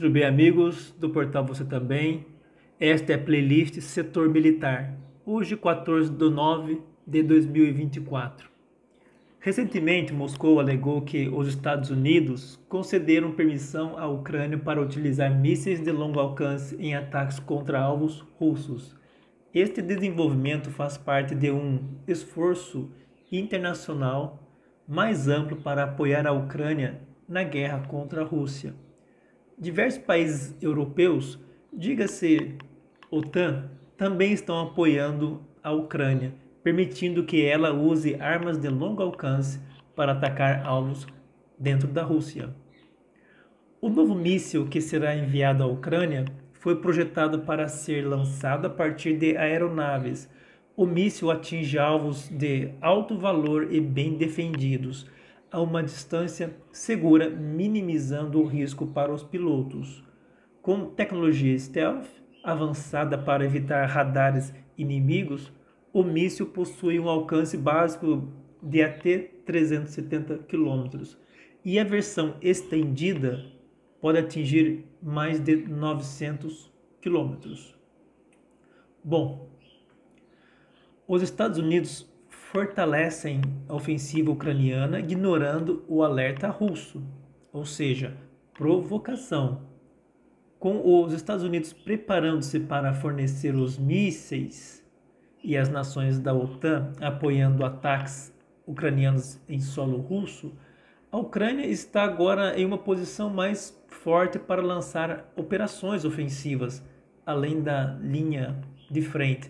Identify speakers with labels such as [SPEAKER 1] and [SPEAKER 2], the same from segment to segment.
[SPEAKER 1] Tudo bem, amigos do portal Você Também? Esta é a playlist Setor Militar, hoje 14 de 9 de 2024. Recentemente, Moscou alegou que os Estados Unidos concederam permissão à Ucrânia para utilizar mísseis de longo alcance em ataques contra alvos russos. Este desenvolvimento faz parte de um esforço internacional mais amplo para apoiar a Ucrânia na guerra contra a Rússia. Diversos países europeus, diga-se OTAN, também estão apoiando a Ucrânia, permitindo que ela use armas de longo alcance para atacar alvos dentro da Rússia. O novo míssil que será enviado à Ucrânia foi projetado para ser lançado a partir de aeronaves. O míssil atinge alvos de alto valor e bem defendidos, a uma distância segura, minimizando o risco para os pilotos. Com tecnologia stealth avançada para evitar radares inimigos, o míssil possui um alcance básico de até 370 km e a versão estendida pode atingir mais de 900 km. Bom, os Estados Unidos fortalecem a ofensiva ucraniana ignorando o alerta russo, ou seja, provocação. Com os Estados Unidos preparando-se para fornecer os mísseis e as nações da OTAN apoiando ataques ucranianos em solo russo, a Ucrânia está agora em uma posição mais forte para lançar operações ofensivas, além da linha de frente.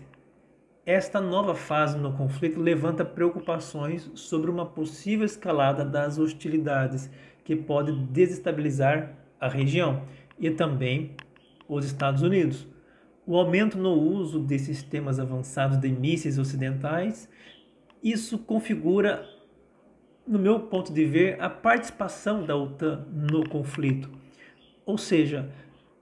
[SPEAKER 1] Esta nova fase no conflito levanta preocupações sobre uma possível escalada das hostilidades que pode desestabilizar a região e também os Estados Unidos. O aumento no uso de sistemas avançados de mísseis ocidentais, isso configura, no meu ponto de ver, a participação da OTAN no conflito. Ou seja,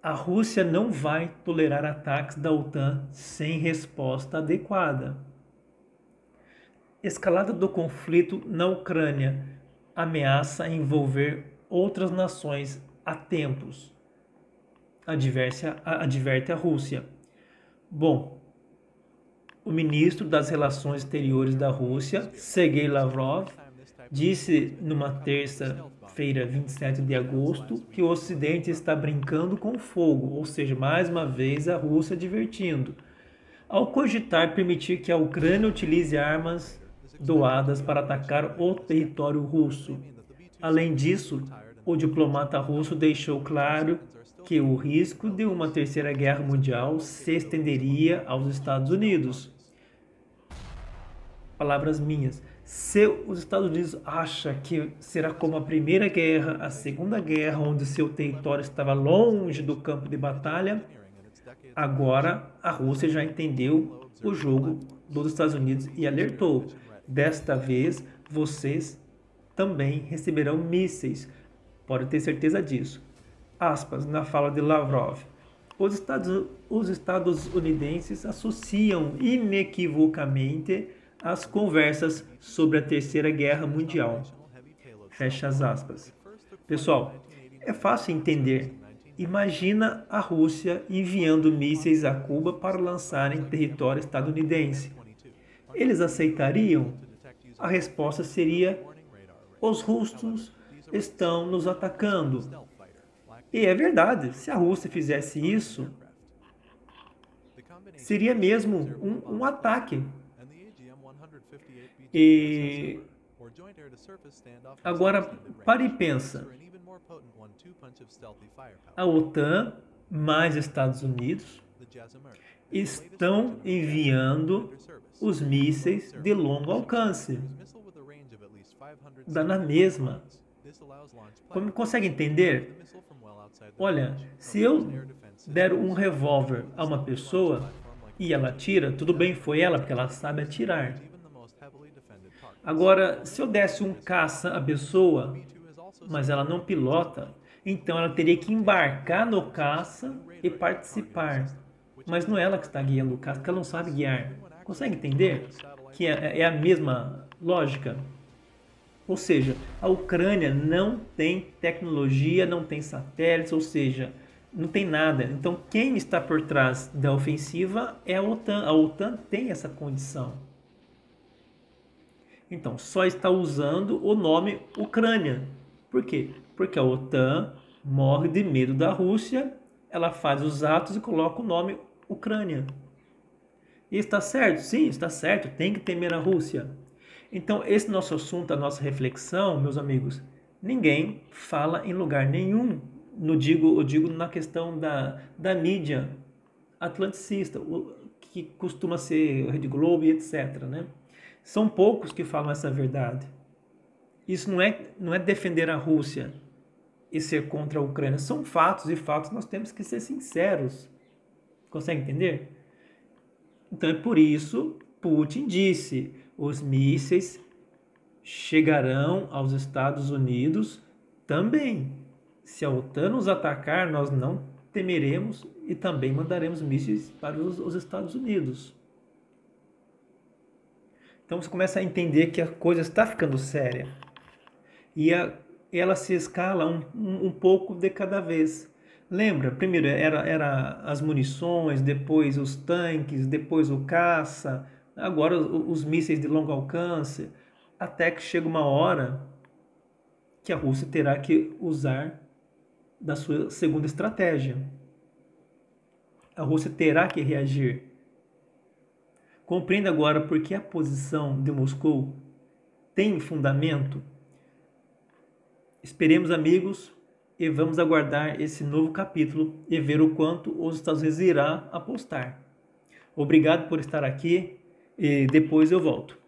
[SPEAKER 1] a Rússia não vai tolerar ataques da OTAN sem resposta adequada. Escalada do conflito na Ucrânia ameaça envolver outras nações há tempos, adverte a Rússia. Bom, o ministro das Relações Exteriores da Rússia, Sergei Lavrov, disse numa terça-feira, 27 de agosto, que o Ocidente está brincando com fogo, ou seja, mais uma vez a Rússia divertindo, ao cogitar permitir que a Ucrânia utilize armas doadas para atacar o território russo. Além disso, o diplomata russo deixou claro que o risco de uma terceira guerra mundial se estenderia aos Estados Unidos. Palavras minhas. Se os Estados Unidos acham que será como a Primeira Guerra, a Segunda Guerra, onde seu território estava longe do campo de batalha, agora a Rússia já entendeu o jogo dos Estados Unidos e alertou. Desta vez, vocês também receberão mísseis. Pode ter certeza disso. Aspas, na fala de Lavrov. Os estadunidenses associam inequivocamente as conversas sobre a Terceira Guerra Mundial. Fecha as aspas. Pessoal, é fácil entender. Imagina a Rússia enviando mísseis a Cuba para lançar em território estadunidense. Eles aceitariam? A resposta seria: os russos estão nos atacando. E é verdade, se a Rússia fizesse isso, seria mesmo um ataque. E agora, pare e pensa. A OTAN mais Estados Unidos estão enviando os mísseis de longo alcance. Dá na mesma. Como consegue entender? Olha, se eu der um revólver a uma pessoa e ela atira, tudo bem, foi ela, porque ela sabe atirar. Agora, se eu desse um caça à pessoa, mas ela não pilota, então ela teria que embarcar no caça e participar. Mas não é ela que está guiando o caça, porque ela não sabe guiar. Consegue entender? Que é a mesma lógica? Ou seja, a Ucrânia não tem tecnologia, não tem satélites, ou seja, Não tem nada. Então, quem está por trás da ofensiva é a OTAN. A OTAN tem essa condição. Então, só está usando o nome Ucrânia. Por quê? Porque a OTAN morre de medo da Rússia, ela faz os atos e coloca o nome Ucrânia. E está certo? Sim, está certo. Tem que temer a Rússia. Então, esse nosso assunto, a nossa reflexão, meus amigos, ninguém fala em lugar nenhum. Eu digo na questão da mídia atlanticista, que costuma ser Rede Globo e etc. Né? São poucos que falam essa verdade. Isso não é defender a Rússia e ser contra a Ucrânia. São fatos, e fatos nós temos que ser sinceros. Consegue entender? Então é por isso Putin disse: os mísseis chegarão aos Estados Unidos também. Se a OTAN nos atacar, nós não temeremos e também mandaremos mísseis para os Estados Unidos. Então você começa a entender que a coisa está ficando séria. E ela se escala um pouco de cada vez. Lembra? Primeiro era as munições, depois os tanques, depois o caça, agora os mísseis de longo alcance, até que chega uma hora que a Rússia terá que usar da sua segunda estratégia. A Rússia terá que reagir. Compreenda agora por que a posição de Moscou tem fundamento? Esperemos, amigos, e vamos aguardar esse novo capítulo e ver o quanto os Estados Unidos irá apostar. Obrigado por estar aqui e depois eu volto.